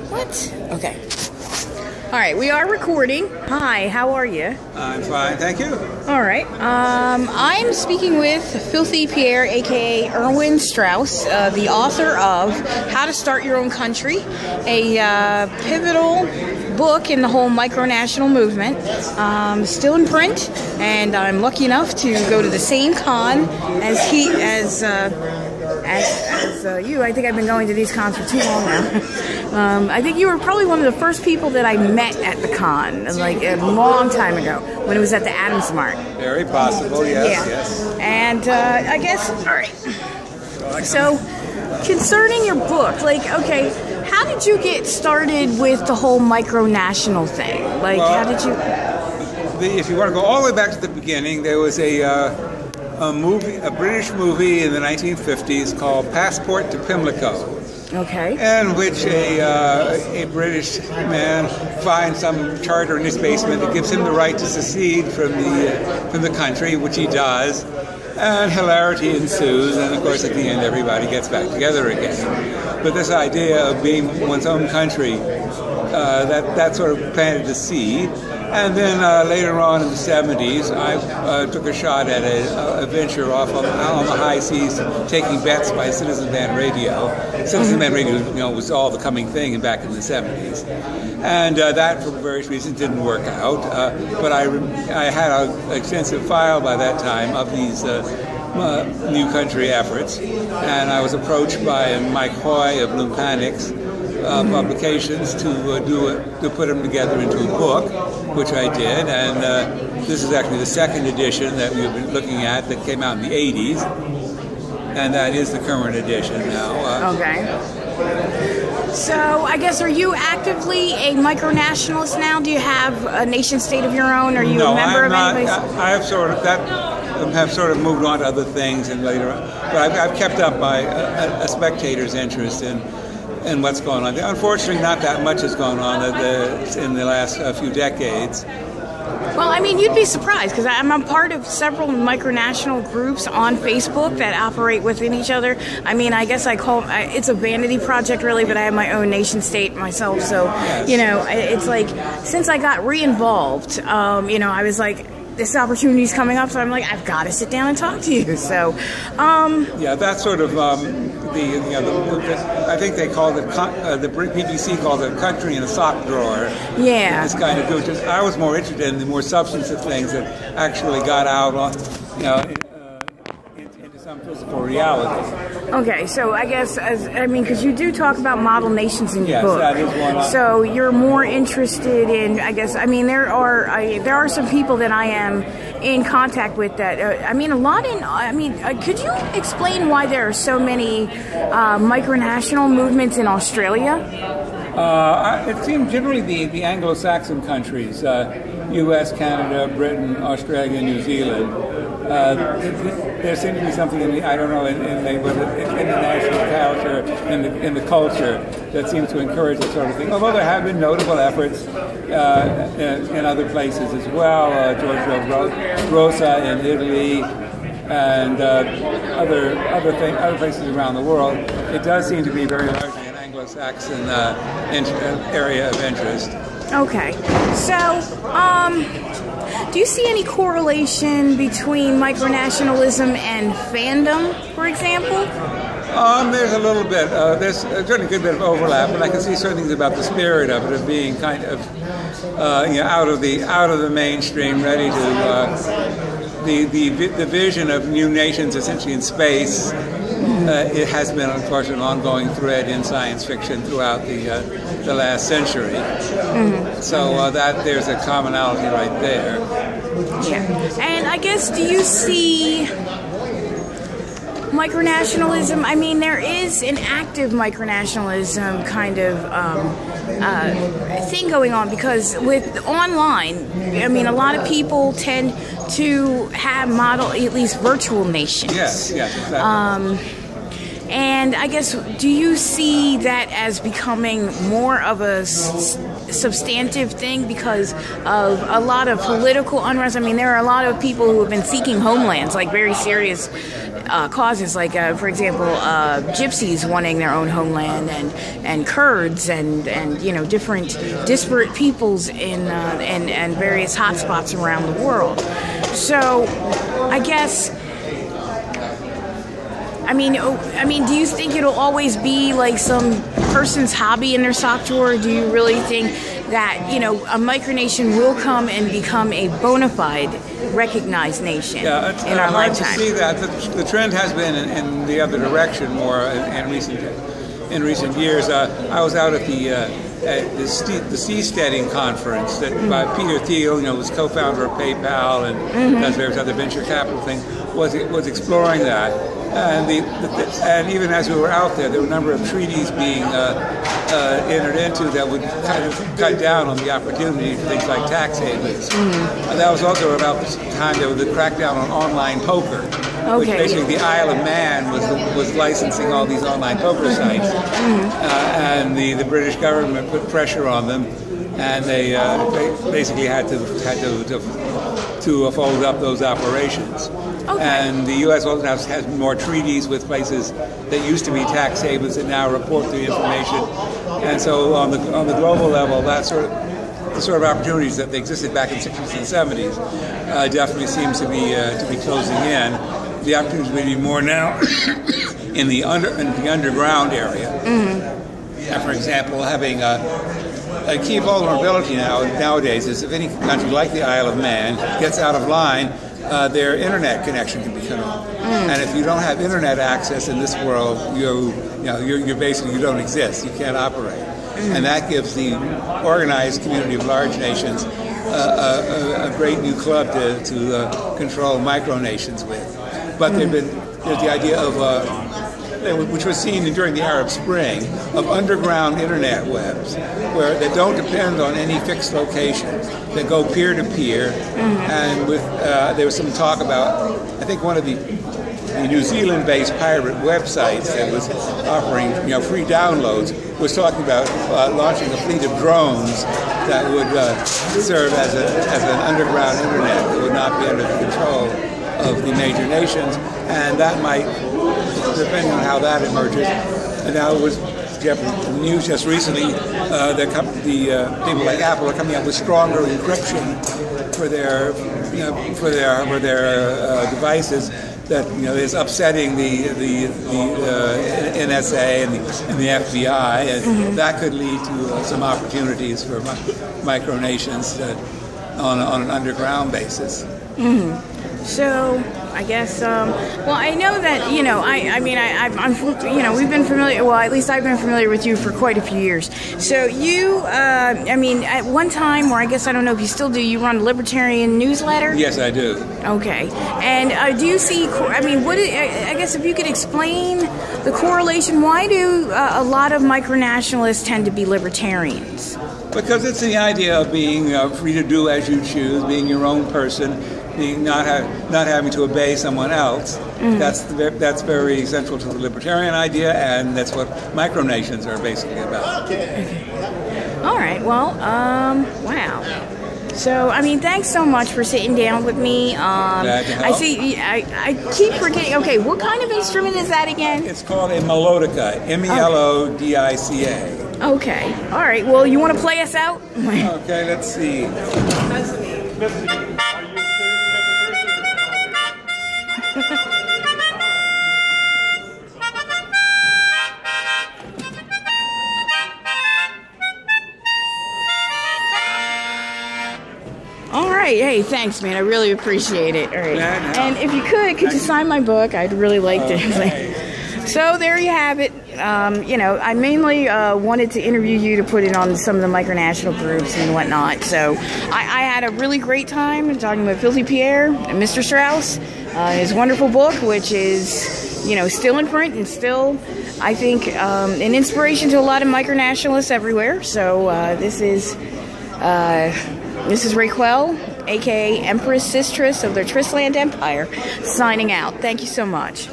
What? Okay. All right, we are recording. Hi, how are you? I'm fine, thank you. All right. I'm speaking with Filthy Pierre, a.k.a. Erwin Strauss, the author of How to Start Your Own Country, a pivotal book in the whole micronational movement. Still in print, and I'm lucky enough to go to the same con as you. I think I've been going to these cons for too long now. I think you were probably one of the first people that I met at the con, like a long time ago, when it was at the Adams Mart. Very possible, yes, yeah. yes. And I guess, all right. So, concerning your book, like, okay, how did you get started with the whole micronational thing? Like, well, how did you... If you want to go all the way back to the beginning, there was a British movie in the 1950s called Passport to Pimlico. Okay. In which a British man finds some charter in his basement that gives him the right to secede from the country, which he does, and hilarity ensues, and of course at the end everybody gets back together again. But this idea of being one's own country, that sort of planted the seed. And then later on in the 70s, I took a shot at a venture off on the high seas, taking bets by Citizen Band Radio. Citizen Band Radio, was all the coming thing back in the 70s. And that, for various reasons, didn't work out. But I had an extensive file by that time of these new country efforts. And I was approached by Mike Hoy of Lumpanics Publications to put them together into a book, which I did, and this is actually the second edition that we've been looking at that came out in the 80s, and that is the current edition now. Okay. So, I guess, are you actively a micronationalist now? Do you have a nation state of your own? Are you a member of any place? I have sort of moved on to other things, and later on, but I've kept up a spectator's interest in what's going on. Unfortunately, not that much has gone on in the last few decades. Well, I mean, you'd be surprised, because I'm a part of several micronational groups on Facebook that operate within each other. I mean, I guess it's a vanity project, really, but I have my own nation state myself. So, yes. It's like, since I got re-involved, I was like, this opportunity's coming up, so I'm like, I've got to sit down and talk to you. So, yeah, that's sort of I think they called it the BBC called it country in a sock drawer. Yeah, this kind of just I was more interested in the more substantive things that actually got out on, into some physical reality. Okay, so I guess because you do talk about model nations in your book. Yes, that is one. So you're more interested in, there are some people that I am in contact with that, could you explain why there are so many micronational movements in Australia? It seems generally the Anglo-Saxon countries, U.S., Canada, Britain, Australia, New Zealand. There seems to be something in the national culture, in the culture, that seems to encourage that sort of thing. Although there have been notable efforts in other places as well, Giorgio Rosa in Italy, and other places around the world. It does seem to be very largely an Anglo-Saxon area of interest. Okay, so do you see any correlation between micronationalism and fandom, for example? There's a little bit. There's certainly a good bit of overlap, and I can see certain things about the spirit of it, of being kind of out of the mainstream, ready to the vision of new nations essentially in space. It has been, of course, an ongoing thread in science fiction throughout the last century. Mm-hmm. So that there's a commonality right there. Yeah, and I guess, do you see micronationalism? I mean, there is an active micronationalism kind of thing going on, because with online, I mean, a lot of people tend to have model, at least virtual nations. Yes, exactly. And I guess, do you see that as becoming more of a substantive thing because of a lot of political unrest? I mean, there are a lot of people who have been seeking homelands, like very serious causes, like for example, gypsies wanting their own homeland, and Kurds, and different disparate peoples in and various hotspots around the world. So I guess. I mean, do you think it'll always be like some person's hobby in their sock drawer? Or do you really think that, a micronation will come and become a bona fide, recognized nation in our hard lifetime? To see that. The trend has been in the other direction more in recent years. I was out at the Seasteading conference that by Peter Thiel, was co-founder of PayPal and does various other venture capital things, was exploring that. And even as we were out there were a number of treaties being entered into that would kind of cut down on the opportunity for things like tax havens. And that was also about the time there was the crackdown on online poker, which basically the Isle of Man was licensing all these online poker sites, and the British government put pressure on them, and they basically had to fold up those operations. And the U.S. also has more treaties with places that used to be tax havens that now report the information. And so on the global level, the sort of opportunities that existed back in the 60s and 70s definitely seems to be closing in. The opportunities may be more now in the underground area. For example, having a key vulnerability nowadays is if any country like the Isle of Man gets out of line, their internet connection can be cut off. And if you don't have internet access in this world, you're basically, you don't exist. You can't operate. And that gives the organized community of large nations a great new club to control micronations with. But there's the idea of which was seen during the Arab Spring, of underground internet webs that don't depend on any fixed location, that go peer-to-peer. And there was some talk about, I think one of the New Zealand-based pirate websites that was offering free downloads was talking about launching a fleet of drones that would serve as an underground internet that would not be under the control of the major nations, and that might, depending on how that emerges. And now it was news just recently the people like Apple are coming up with stronger encryption for their devices that is upsetting the NSA and the FBI, and that could lead to some opportunities for micronations on an underground basis. So I guess, well, I know that, we've been familiar, well, at least I've been familiar with you for quite a few years. So you, at one time, or I guess I don't know if you still do, you run a libertarian newsletter? Yes, I do. Okay. And do you see, I guess if you could explain the correlation, why do a lot of micronationalists tend to be libertarians? Because it's the idea of being free to do as you choose, being your own person, being not having to obey someone else. That's very central to the libertarian idea, and that's what micronations are basically about. Okay. All right. Well, wow. So, thanks so much for sitting down with me. Glad to help. I see. I keep forgetting. Okay, what kind of instrument is that again? It's called a melodica. Melodica. Okay. All right. Well, you want to play us out? Okay. Let's see. All right. Hey, thanks, man. I really appreciate it. All right. And if you could you sign my book? I'd really like to. So there you have it. I mainly wanted to interview you to put it on some of the micronational groups and whatnot. So I had a really great time talking with Philly Pierre and Mr. Strauss. His wonderful book, which is, still in print and still, I think, an inspiration to a lot of micronationalists everywhere. So this is Raquel, aka Empress Systris of the Trisland Empire, signing out. Thank you so much.